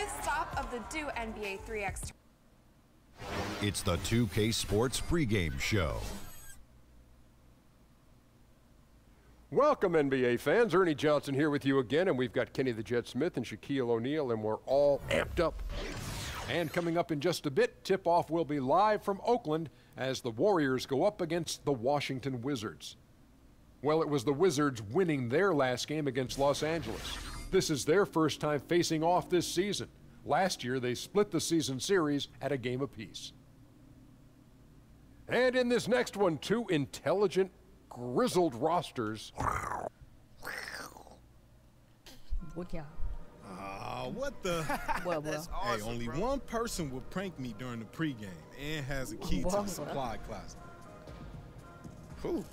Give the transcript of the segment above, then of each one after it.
first stop of the due NBA 3x. It's the 2K Sports pregame show. Welcome, NBA fans. Ernie Johnson here with you again, and we've got Kenny the Jet Smith and Shaquille O'Neal, and we're all amped up. And coming up in just a bit, tip-off will be live from Oakland as the Warriors go up against the Washington Wizards. Well, it was the Wizards winning their last game against Los Angeles. This is their first time facing off this season. Last year, they split the season series at a game apiece. And in this next one, two intelligent, grizzled rosters. 뭐냐? What the? 뭐야? Hey, only one person will prank me during the pregame and has a key to the supply closet. Who?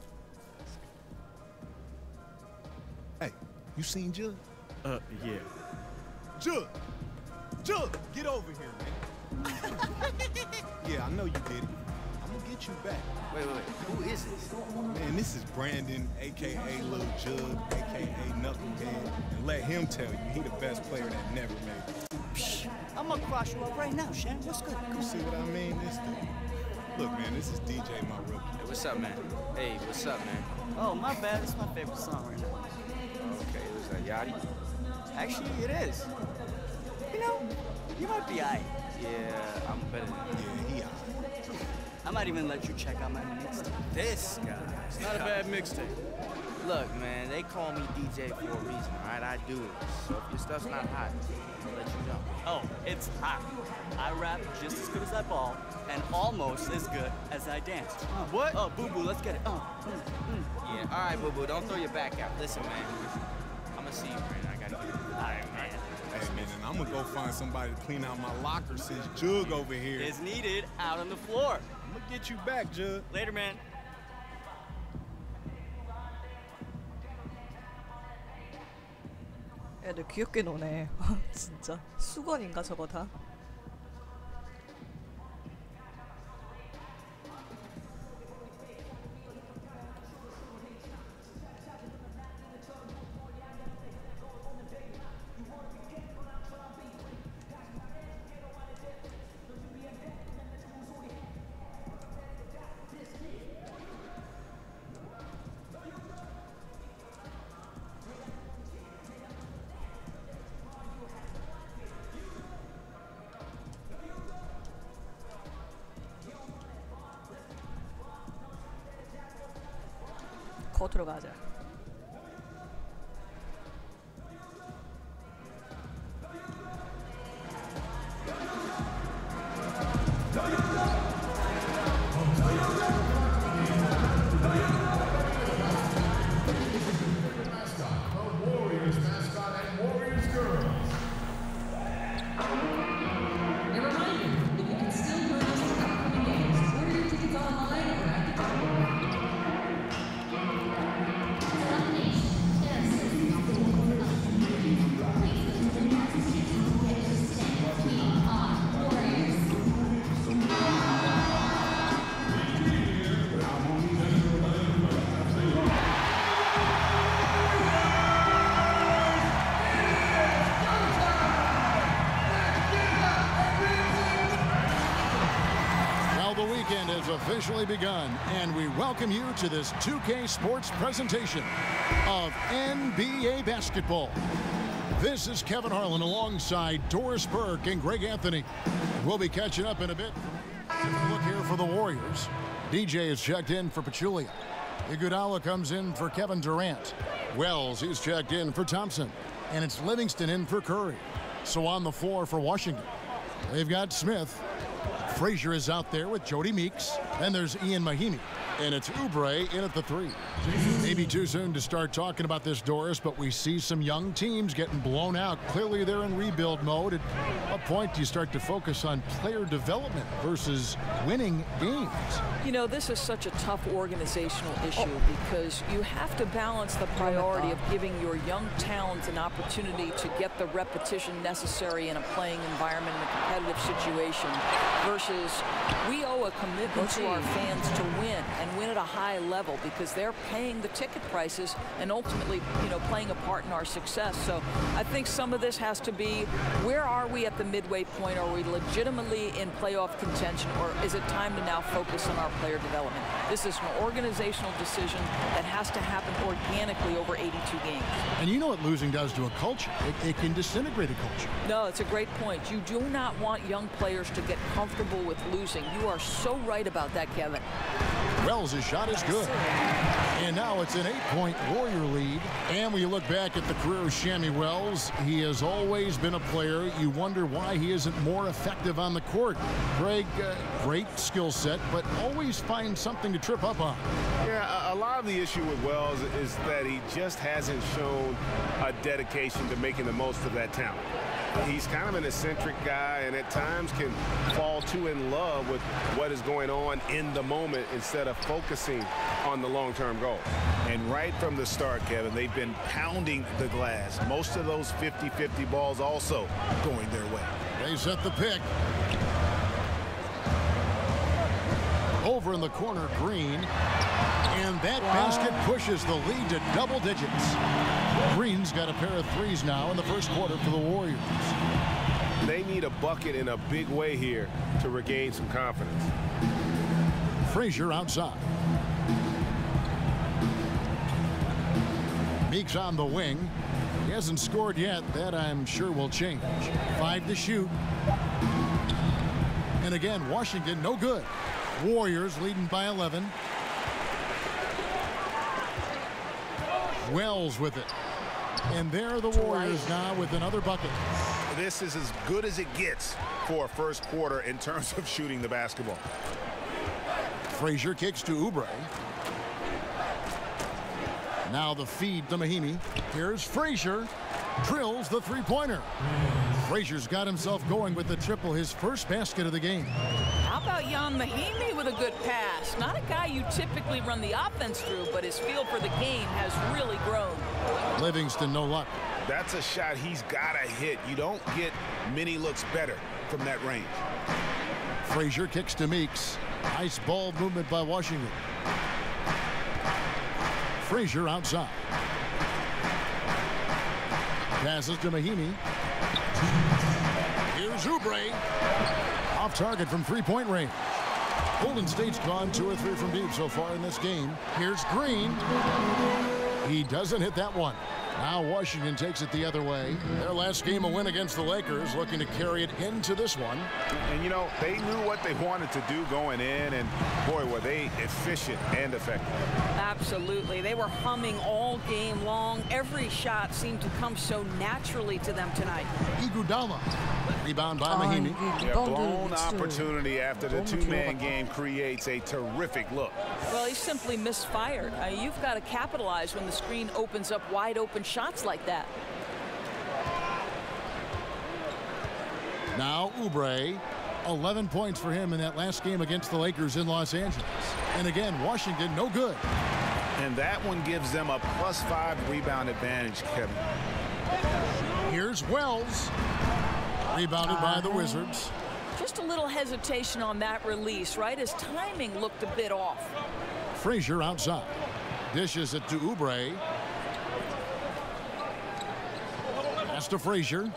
Hey, you seen Jug? Yeah. Jug, get over here, man. Yeah, I know you did it. I'm gonna get you back. Wait. Who is this? Man, this is Brandon, a.k.a. Lil Jug, a.k.a. Knucklehead. And let him tell you, he the best player that never made it. Psh, I'm gonna cross you up right now, Shan. What's good? You see what I mean? This dude. Look, man, this is DJ, my rookie. Hey, what's up, man? Hey, what's up, man? Oh, my bad. It's my favorite song right now. Okay, was that Yachty? Actually, it is. You know, you might be aight. Yeah, I'm better than you. Yeah, he aight. I might even let you check out my mixtape. This guy. It's not a bad mixtape. Look, man, they call me DJ for a reason, all right? I do it. So if your stuff's not hot, I'll let you know. Oh, it's hot. I rap just as good as I ball, and almost as good as I dance. What? Oh, boo-boo, let's get it. Yeah, all right, boo-boo, don't throw your back out. Listen, man, I'm gonna see you, man. I gotta get it. All right, man. Hey, man, and I'm gonna go find somebody to clean out my locker since Jug over here is needed out on the floor. I'm gonna get you back, Jug. Later, man. 애들 귀엽게 노네. 진짜 수건인가 저거 다? 코트로 가자. Officially begun, and we welcome you to this 2K Sports presentation of NBA basketball. This is Kevin Harlan alongside Doris Burke and Greg Anthony. We'll be catching up in a bit. Look here for the Warriors. DJ is checked in for Pachulia. Iguodala comes in for Kevin Durant. Wells is checked in for Thompson, and it's Livingston in for Curry. So on the floor for Washington, they've got Smith. Frazier is out there with Jody Meeks. Then there's Ian Mahimi. And it's Oubre in at the 3. Maybe too soon to start talking about this, Doris, but we see some young teams getting blown out. Clearly they're in rebuild mode. At what point do you start to focus on player development versus winning games? You know, this is such a tough organizational issue because you have to balance the priority of giving your young talent an opportunity to get the repetition necessary in a playing environment in a competitive situation versus is we owe a commitment to our fans to win and win at a high level because they're paying the ticket prices and ultimately, you know, playing a part in our success. So I think some of this has to be, where are we at the midway point? Are we legitimately in playoff contention, or is it time to now focus on our player development? This is an organizational decision that has to happen organically over 82 games. And you know what losing does to a culture? It can disintegrate a culture. No, it's a great point. You do not want young players to get comfortable with losing. You are so right about that, Kevin. Wells' shot is good. And now it's an 8-point Warrior lead. And when you look back at the career of Shammy Wells, he has always been a player. You wonder why he isn't more effective on the court. Greg, great skill set, but always finds something to trip up on. Yeah, a lot of the issue with Wells is that he just hasn't shown a dedication to making the most of that talent. He's kind of an eccentric guy and at times can fall too in love with what is going on in the moment instead of focusing on the long-term goal. And right from the start, Kevin, they've been pounding the glass. Most of those 50-50 balls also going their way. They set the pick. Over in the corner, Green. And that basket pushes the lead to double digits. Green's got a pair of threes now in the first quarter for the Warriors. They need a bucket in a big way here to regain some confidence. Frazier outside. Meeks on the wing. He hasn't scored yet. That I'm sure will change. 5 to shoot. And again, Washington no good. Warriors leading by 11. Wells with it. And there are the Warriors now with another bucket. This is as good as it gets for a first quarter in terms of shooting the basketball. Frazier kicks to Oubre. Now the feed to Mahimi. Here's Frazier. Drills the three-pointer. Frazier's got himself going with the triple, his first basket of the game. How about Jan Mahimi with a good pass? Not a guy you typically run the offense through, but his feel for the game has really grown. Livingston no luck. That's a shot he's got to hit. You don't get many looks better from that range. Frazier kicks to Meeks. Nice ball movement by Washington. Frazier outside. Passes to Mahimi. Here's Oubre. Off target from three-point range. Golden State's gone 2 or 3 from deep so far in this game. Here's Green. He doesn't hit that one. Now Washington takes it the other way. Their last game a win against the Lakers, looking to carry it into this one. And you know, they knew what they wanted to do going in, and boy, were they efficient and effective. Absolutely. They were humming all game long. Every shot seemed to come so naturally to them tonight. Iguodala. Rebound by Mahimi. Yeah, blown opportunity after the two-man game creates a terrific look. Well, he simply misfired. You've got to capitalize when the screen opens up wide open shots like that. Now Oubre, 11 points for him in that last game against the Lakers in Los Angeles. And again, Washington no good. And that one gives them a +5 rebound advantage, Kevin. Here's Wells. Rebounded by the Wizards. Just a little hesitation on that release, right? His timing looked a bit off. Frazier outside. Dishes it to Oubre. Pass to Frazier.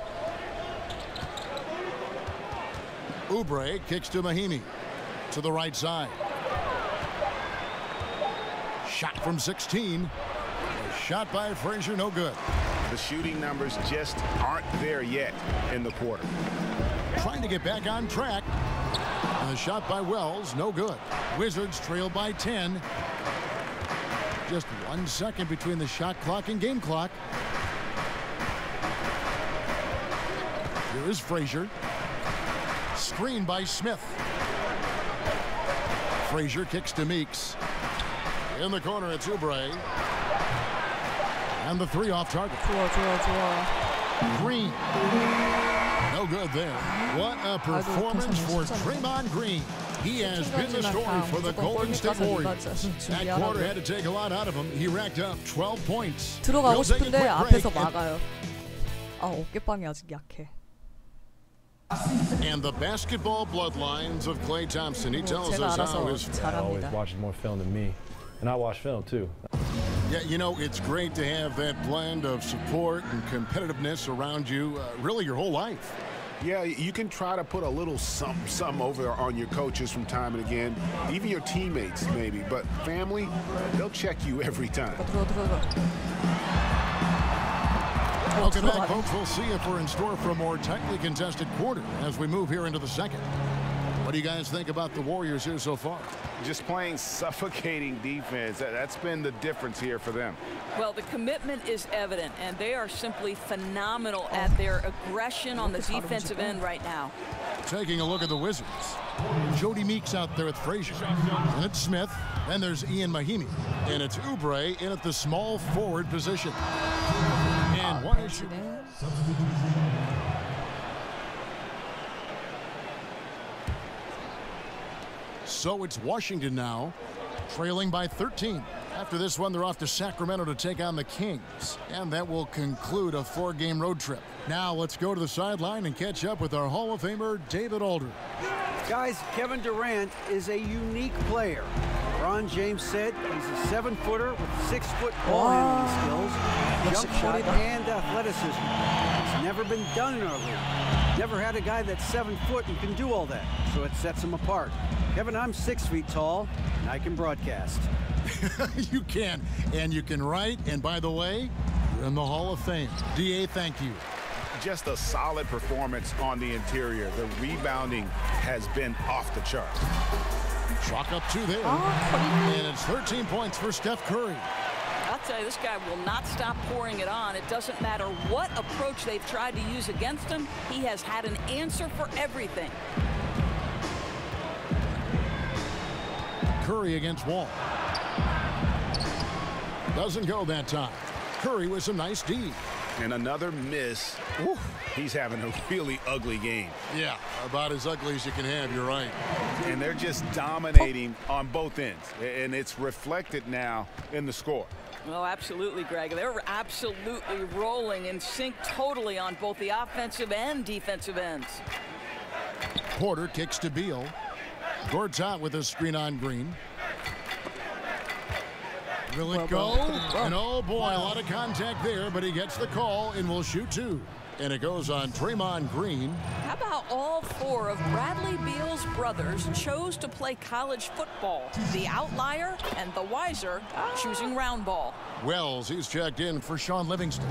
Oubre kicks to Mahimi. To the right side. Shot from 16. Shot by Frazier, no good. The shooting numbers just aren't there yet in the quarter. Trying to get back on track. And the shot by Wells, no good. Wizards trail by 10. Just 1 second between the shot clock and game clock. Here is Frazier. Screen by Smith. Frazier kicks to Meeks. In the corner, it's Oubre. And the 3 off target. Green. No good there. What a performance for Draymond Green. He has been the story for the Golden State Warriors. That quarter had to take a lot out of him. He racked up 12 points. 들어가고 싶은데 앞에서 막아요. 아, 어깨빵이 아직 약해. And the basketball bloodlines of Klay Thompson. He tells us how his always watches more film than me, and I watch film too. Yeah, you know, it's great to have that blend of support and competitiveness around you really your whole life. Yeah, you can try to put a little something over on your coaches from time and again, even your teammates maybe, but family, they'll check you every time. Welcome back, folks. We'll see if we're in store for a more tightly contested quarter as we move here into the second. What do you guys think about the Warriors here so far? Just playing suffocating defense. That's been the difference here for them. Well, the commitment is evident, and they are simply phenomenal at their aggression on the defensive end right now. Taking a look at the Wizards. Jody Meeks out there with Frazier. And it's Smith. And there's Ian Mahimi. And it's Oubre in at the small forward position. And one issue. So it's Washington now, trailing by 13. After this one, they're off to Sacramento to take on the Kings. And that will conclude a 4-game road trip. Now let's go to the sideline and catch up with our Hall of Famer, David Aldridge. Guys, Kevin Durant is a unique player. LeBron James said he's a 7-footer with 6-foot ball handling skills, jump shot, and athleticism. It's never been done in our league. Never had a guy that's 7 foot and can do all that, so it sets him apart. Kevin, I'm 6 feet tall, and I can broadcast. You can, and you can write, and by the way, you're in the Hall of Fame. DA, thank you. Just a solid performance on the interior. The rebounding has been off the chart. Chalk up 2 there. And it's 13 points for Steph Curry. I'll tell you, this guy will not stop pouring it on. It doesn't matter what approach they've tried to use against him. He has had an answer for everything. Curry against Wall. Doesn't go that time. Curry with some nice D. And another miss. Ooh, he's having a really ugly game. Yeah, about as ugly as you can have, you're right. And they're just dominating on both ends. And it's reflected now in the score. Oh, absolutely, Greg. They're absolutely rolling in sync totally on both the offensive and defensive ends. Porter kicks to Beal. Gortat with a screen on Green. Will it go? And oh boy, a lot of contact there, but he gets the call and will shoot 2. And it goes on Draymond Green. How about all 4 of Bradley Beal's brothers chose to play college football? The outlier and the wiser choosing round ball. Wells, he's checked in for Sean Livingston.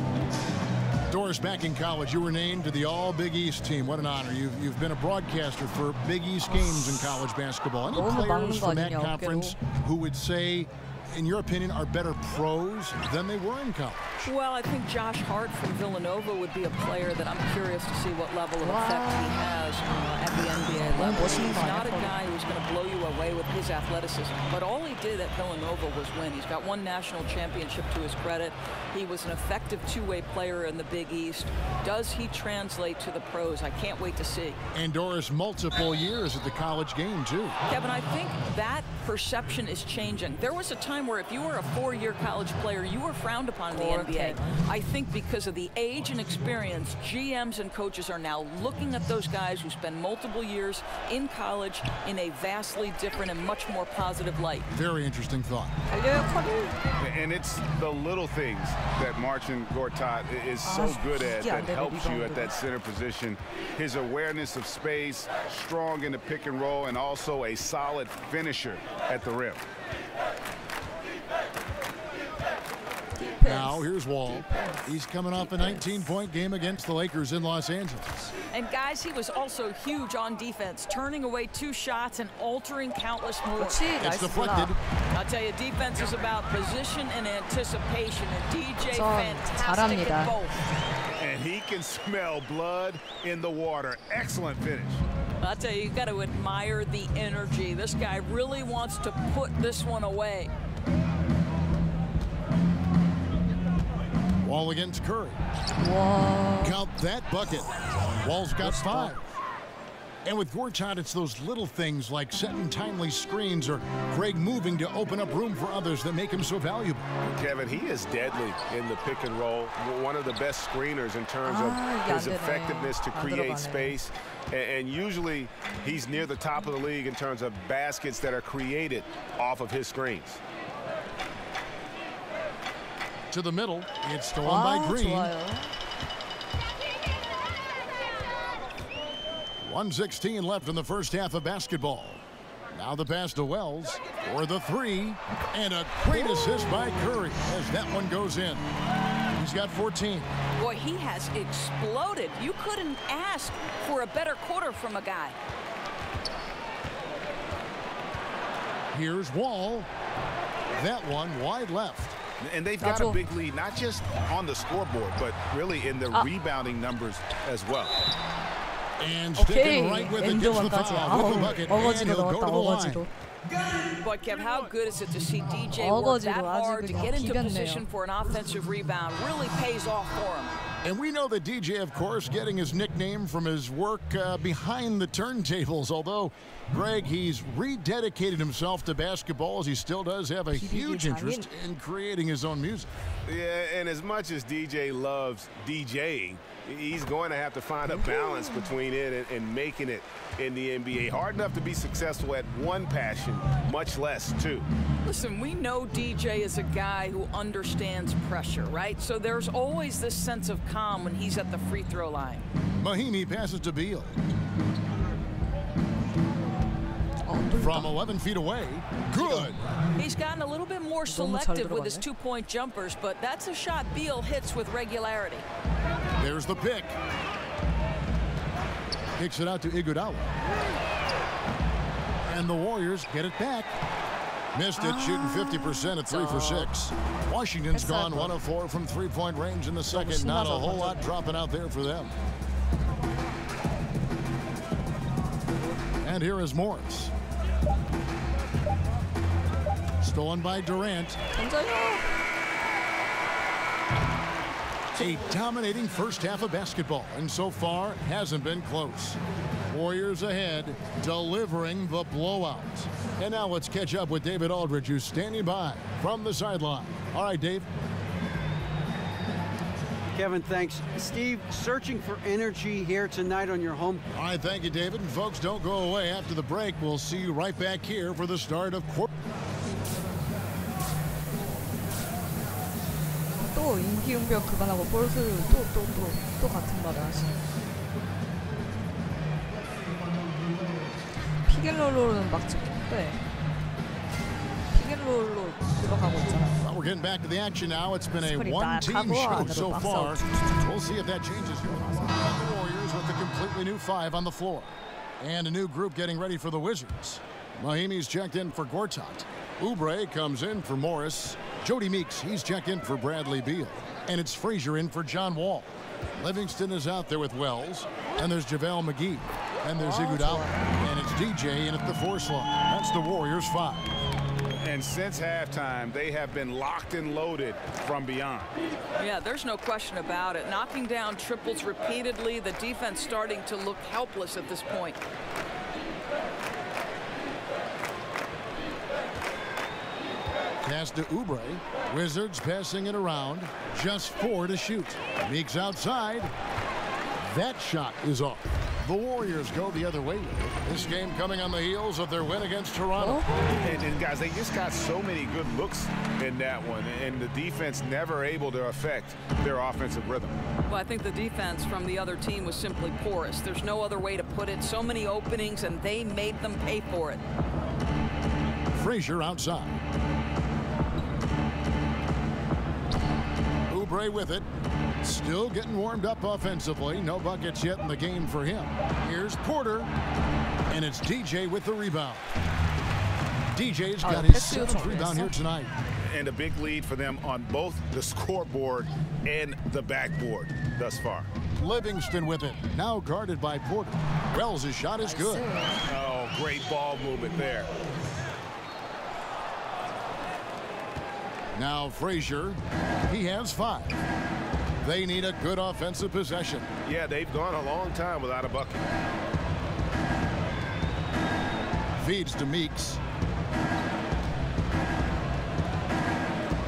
Doris, back in college, you were named to the All-Big East team. What an honor. You've been a broadcaster for Big East games in college basketball. Any players from that conference who would say, in your opinion, are better pros than they were in college? Well, I think Josh Hart from Villanova would be a player that I'm curious to see what level of effect he has at the NBA level. He's not a guy who's going to blow you away with his athleticism, but all he did at Villanova was win. He's got 1 national championship to his credit. He was an effective 2-way player in the Big East. Does he translate to the pros? I can't wait to see. And Doris, multiple years at the college game, too. Kevin, I think that perception is changing. There was a time where if you were a 4-year college player, you were frowned upon in the NBA. I think because of the age and experience, GMs and coaches are now looking at those guys who spend multiple years in college in a vastly different and much more positive light. Very interesting thought. And it's the little things that Marcin Gortat is so good at that helps you at that center position. His awareness of space, strong in the pick and roll, and also a solid finisher at the rim. Now here's Wall. He's coming off a 19-point game against the Lakers in Los Angeles. And guys, he was also huge on defense, turning away 2 shots and altering countless moves. It's deflected. I'll tell you, defense is about position and anticipation, and DJ fantastic at both. And he can smell blood in the water. Excellent finish. I'll tell you, you've got to admire the energy. This guy really wants to put this one away. Wall against Curry. Whoa. Count that bucket. Wall's got 5. And with Gortat, it's those little things like setting timely screens or Greg moving to open up room for others that make him so valuable. Kevin, he is deadly in the pick and roll. One of the best screeners in terms of his effectiveness to create space. And usually he's near the top of the league in terms of baskets that are created off of his screens. To the middle, it's stolen by Green. 좋아요. 1:16 left in the first half of basketball. Now the pass to Wells for the three, and a great assist by Curry as that one goes in. He's got 14. Boy, he has exploded. You couldn't ask for a better quarter from a guy. Here's Wall. That one wide left. And they've got a big lead, not just on the scoreboard, but really in the rebounding numbers as well. And sticking right with it, gets the foul with the bucket, and he'll go to the line. Boy, Kev, how good is it to see DJ work that hard to get into position for an offensive rebound? Really pays off for him. And we know that DJ, of course, getting his nickname from his work behind the turntables. Although, Greg, he's rededicated himself to basketball as he still does have a huge interest in creating his own music. Yeah, and as much as DJ loves DJing, he's going to have to find a balance between it and making it in the NBA. Hard enough to be successful at one passion, much less two. Listen, we know DJ is a guy who understands pressure, right? So there's always this sense of calm when he's at the free throw line. Mahimi passes to Beal. From 11 feet away, good. He's gotten a little bit more selective with his two-point jumpers, but that's a shot Beal hits with regularity. There's the pick. Kicks it out to Iguodala. And the Warriors get it back. Missed it, shooting 50% at 3 for 6. Washington's gone 1 of 4 from three-point range in the second. Not a whole lot dropping out there for them. And here is Morris. Stolen by Durant. A dominating first half of basketball, and so far hasn't been close. Warriors ahead, delivering the blowout. And now let's catch up with David Aldridge, who's standing by from the sideline. All right, Dave. Kevin, thanks. Steve, searching for energy here tonight on your home. All right, thank you, David. And folks, don't go away. After the break, we'll see you right back here for the start of quarter. 또 임기응변 그만하고 볼스 또 같은 말을 하시네. 피겔롤로는 막 찍는데 피겔롤로 들어가고 있잖아. Well, we're getting back to the action now. It's been a one-team show so far. We'll see if that changes. The Warriors with a completely new 5 on the floor. And a new group getting ready for the Wizards. Mahimi's checked in for Gortat. Oubre comes in for Morris. Jody Meeks, he's checked in for Bradley Beal. And it's Frazier in for John Wall. Livingston is out there with Wells. And there's JaVale McGee. And there's Iguodala. And it's DJ in at the 4 slot. That's the Warriors 5. And since halftime, they have been locked and loaded from beyond. Yeah, there's no question about it. Knocking down triples repeatedly, the defense starting to look helpless at this point. Pass to Oubre. Wizards passing it around. Just 4 to shoot. Meeks outside. That shot is off. The Warriors go the other way. This game coming on the heels of their win against Toronto. And guys, they just got so many good looks in that one, and the defense never able to affect their offensive rhythm. Well, I think the defense from the other team was simply porous. There's no other way to put it. So many openings, and they made them pay for it. Frazier outside. Oubre with it. Still getting warmed up offensively. No buckets yet in the game for him. Here's Porter. And it's DJ with the rebound. DJ's got his 7th rebound here tonight. And a big lead for them on both the scoreboard and the backboard thus far. Livingston with it. Now guarded by Porter. Wells' shot is good. Oh, great ball movement there. Now Frazier. He has 5. They need a good offensive possession. Yeah, they've gone a long time without a bucket. Feeds to Meeks.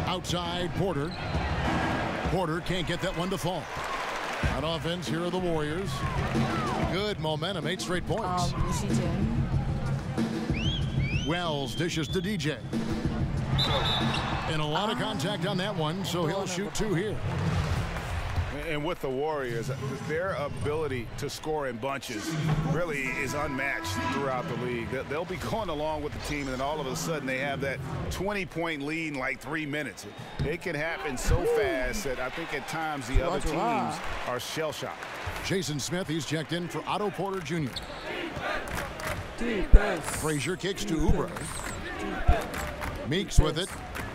Outside Porter. Porter can't get that one to fall. On offense, here are the Warriors. Good momentum, 8 straight points. Wells dishes to DJ. And a lot of contact on that one, so he'll shoot 2 here. And with the Warriors, their ability to score in bunches really is unmatched throughout the league. They'll be going along with the team, and then all of a sudden they have that 20-point lead in like 3 minutes. It can happen so fast that I think at times the other teams are shell-shocked. Jason Smith, he's checked in for Otto Porter Jr. Frazier kicks to Oubre. Meeks with it.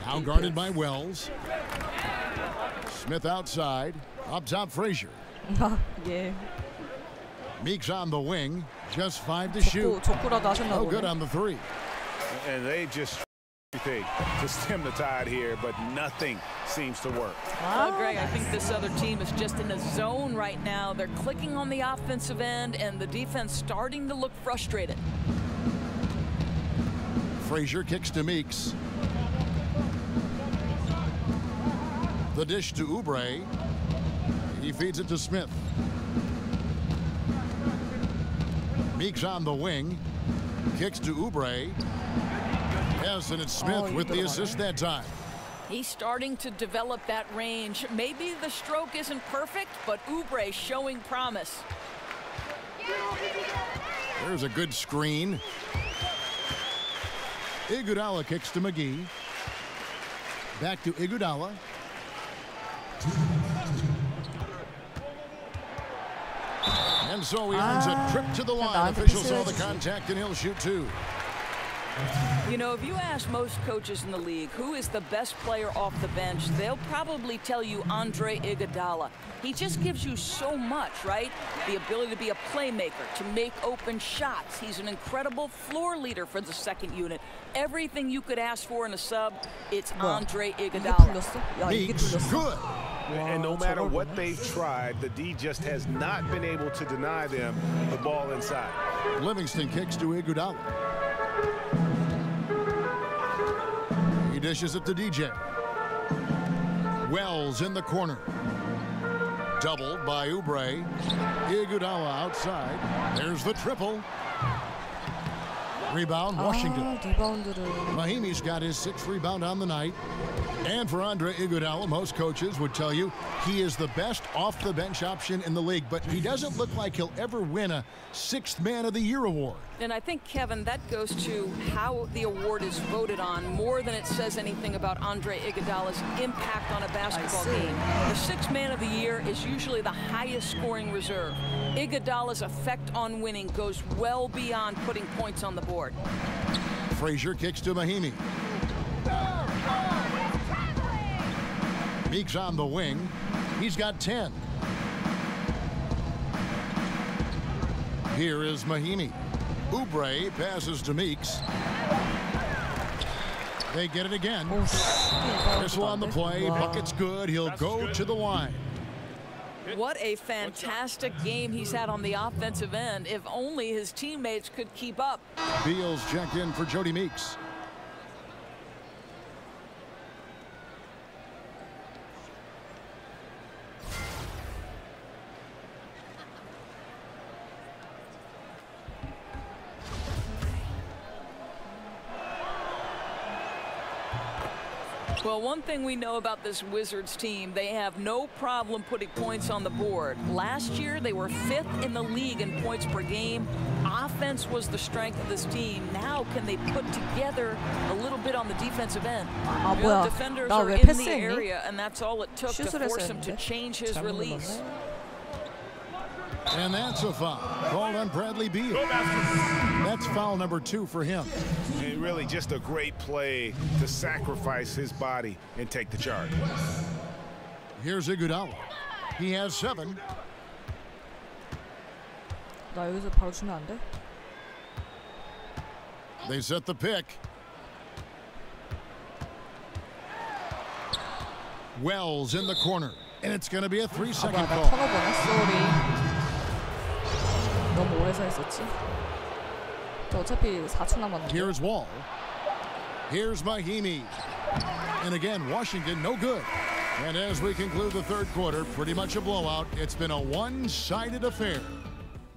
Now guarded by Wells. Smith outside. Up top, Frazier. Yeah. Meeks on the wing. Just 5 to shoot. Oh, good on the 3. And they just everything to stem the tide here, but nothing seems to work. Well, Greg, I think this other team is just in a zone right now. They're clicking on the offensive end, and the defense starting to look frustrated. Frazier kicks to Meeks. The dish to Oubre. He feeds it to Smith. Meeks on the wing. Kicks to Oubre. Yes, and it's Smith with the assist that time. He's starting to develop that range. Maybe the stroke isn't perfect, but Oubre showing promise. There's a good screen. Iguodala kicks to McGee. Back to Iguodala. And so he earns a trip to the line. Officials saw the contact, and he'll shoot 2. You know, if you ask most coaches in the league who is the best player off the bench, they'll probably tell you Andre Iguodala. He just gives you so much, right? The ability to be a playmaker, to make open shots. He's an incredible floor leader for the second unit. Everything you could ask for in a sub, it's Andre Iguodala. Meeks, good. And no matter what they've tried, the D just has not been able to deny them the ball inside. Livingston kicks to Iguodala. He dishes it to DJ. Wells in the corner. Doubled by Oubre. Iguodala outside. There's the triple. Rebound, Washington. Mahimi's got his 6th rebound on the night. And for Andre Iguodala, most coaches would tell you he is the best off-the-bench option in the league, but he doesn't look like he'll ever win a 6th Man of the Year award. And I think, Kevin, that goes to how the award is voted on more than it says anything about Andre Iguodala's impact on a basketball game. The 6th Man of the Year is usually the highest scoring reserve. Iguodala's effect on winning goes well beyond putting points on the board. Frazier kicks to Mahimi. Meeks on the wing. He's got 10. Here is Mahimi. Oubre passes to Meeks. They get it again. Whistle on the play. Bucket's good. He'll go to the line. What a fantastic game he's had on the offensive end. If only his teammates could keep up. Beals checked in for Jody Meeks. Well, one thing we know about this Wizards team, they have no problem putting points on the board. Last year, they were 5th in the league in points per game. Offense was the strength of this team. Now, can they put together a little bit on the defensive end? Real defenders are in the area, and that's all it took to force him to change his release. And that's a foul called on Bradley Beal. That's foul number 2 for him. And really just a great play to sacrifice his body and take the charge. Here's Iguodala. He has 7. 나 여기서 바로 주면 안 돼? They set the pick. Wells in the corner. And it's going to be a 3-second call. 턴오버네. 쏘리. 너무 오래 서 있었지. 또 어차피 4초 남았는데. Here's Wall. Here's Mahimi. And again, Washington, no good. And as we conclude the third quarter, pretty much a blowout. It's been a one-sided affair.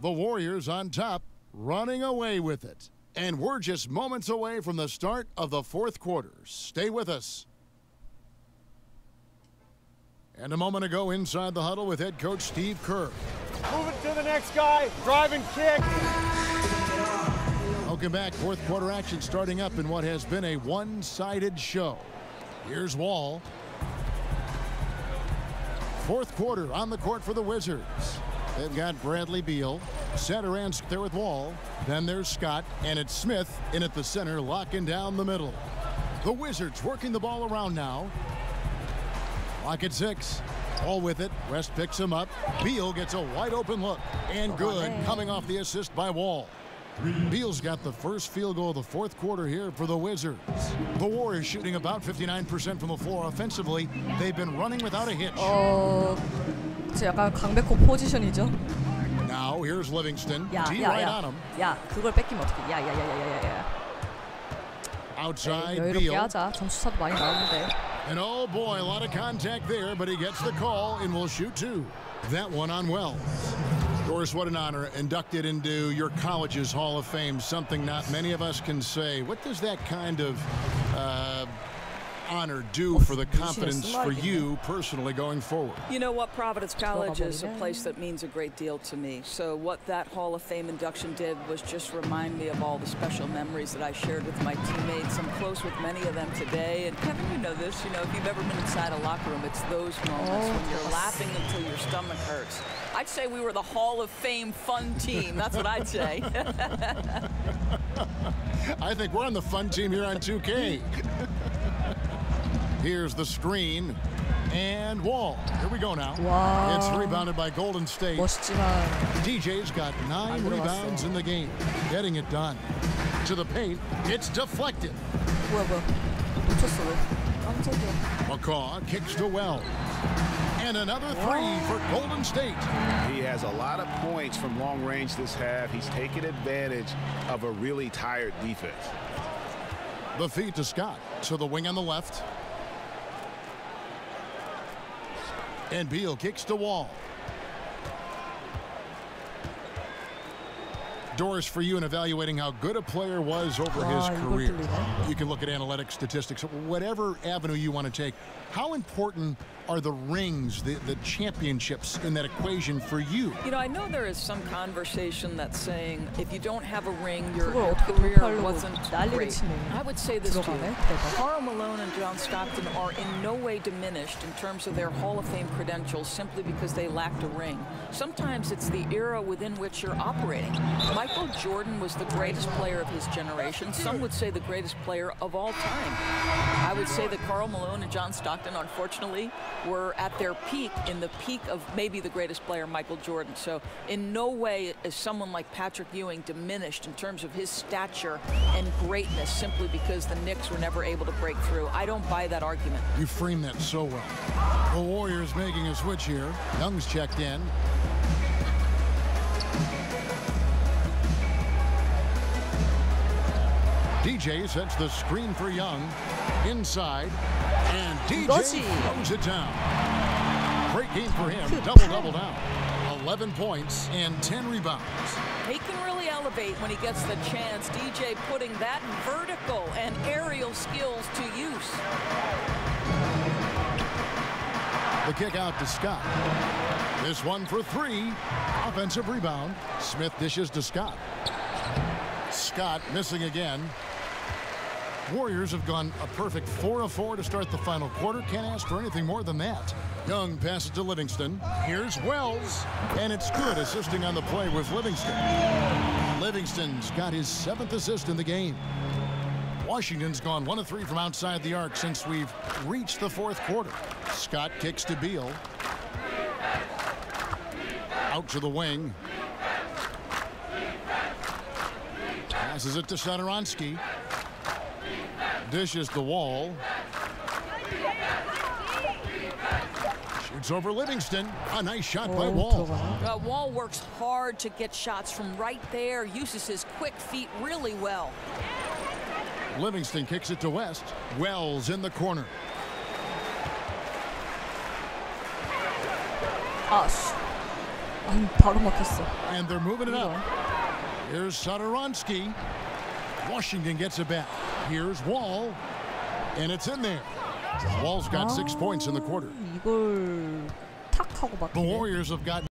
The Warriors on top, running away with it. And we're just moments away from the start of the fourth quarter. Stay with us. And a moment ago, inside the huddle with head coach Steve Kerr. Move it to the next guy. Drive and kick. Welcome back. Fourth quarter action starting up in what has been a one-sided show. Here's Wall. Fourth quarter on the court for the Wizards. They've got Bradley Beal, center and there with Wall. Then there's Scott, and it's Smith in at the center, locking down the middle. The Wizards working the ball around now. Lock at 6. All with it. West picks him up. Beal gets a wide open look. And good, coming off the assist by Wall. Beal's got the first field goal of the fourth quarter here for the Wizards. The Warriors shooting about 59% from the floor offensively. They've been running without a hitch. 약간 강백호 포지션이죠. Now here's Livingston. D right on him. 야, 그걸 뺏기면 어떡해. 야. Outside 여유롭게 Beal. 하자. 점수차도 많이 나오는데. And oh boy, a lot of contact there, but he gets the call and will shoot 2. That one on Wells. Doris, what an honor, inducted into your college's Hall of Fame, something not many of us can say. What does that kind of honor do for the confidence for you personally going forward? You know what, Providence College is a place that means a great deal to me. So what that Hall of Fame induction did was just remind me of all the special memories that I shared with my teammates. I'm close with many of them today. And Kevin, you know this, if you've ever been inside a locker room, it's those moments when you're laughing until your stomach hurts. I'd say we were the Hall of Fame fun team. That's what I'd say. I think we're on the fun team here on 2K. Here's the screen. And Wall. Here we go now. Wow. It's rebounded by Golden State. 멋지만 DJ's got 9 rebounds in the game. Getting it done. To the paint. It's deflected. 뭐야. 놓쳤어 왜? 깜짝이야. McCaw kicks to Wells. And another 3 for Golden State. He has a lot of points from long range this half. He's taken advantage of a really tired defense. The feed to Scott. To the wing on the left. And Beal kicks to Wall. Doris, for you in evaluating how good a player was over his career. You can look at analytics, statistics, whatever avenue you want to take. How important are the rings, the championships in that equation for you? I know there is some conversation that's saying if you don't have a ring, your career wasn't great. I would say this to you. Karl Malone and John Stockton are in no way diminished in terms of their Hall of Fame credentials simply because they lacked a ring. Sometimes it's the era within which you're operating. Michael Jordan was the greatest player of his generation. Some would say the greatest player of all time. I would say that Karl Malone and John Stockton, unfortunately, were at their peak, in the peak of maybe the greatest player, Michael Jordan. So in no way is someone like Patrick Ewing diminished in terms of his stature and greatness simply because the Knicks were never able to break through. I don't buy that argument. You frame that so well. The Warriors making a switch here. Young's checked in. DJ sets the screen for Young. Inside. And DJ throws it down. Great game for him. Double down. 11 points and 10 rebounds. He can really elevate when he gets the chance. DJ putting that vertical and aerial skills to use. The kick out to Scott. This one for 3. Offensive rebound. Smith dishes to Scott. Scott missing again. Warriors have gone a perfect 4 of 4 to start the final quarter. Can't ask for anything more than that. Young passes to Livingston. Here's Wells. And it's good, assisting on the play with Livingston. Livingston's got his 7th assist in the game. Washington's gone 1 of 3 from outside the arc since we've reached the fourth quarter. Scott kicks to Beal. Out to the wing. Passes it to Satoransky. Dishes the Wall. Shoots over Livingston. A nice shot by Wall. Wall works hard to get shots from right there, uses his quick feet really well. Livingston kicks it to West. Wells in the corner. 바로 막혔어. And they're moving it up. Here's Satoransky. Washington gets it back. Here's Wall. And it's in there. Wall's got 6 points in the quarter. 이걸 탁 하고 막히네. The Warriors have got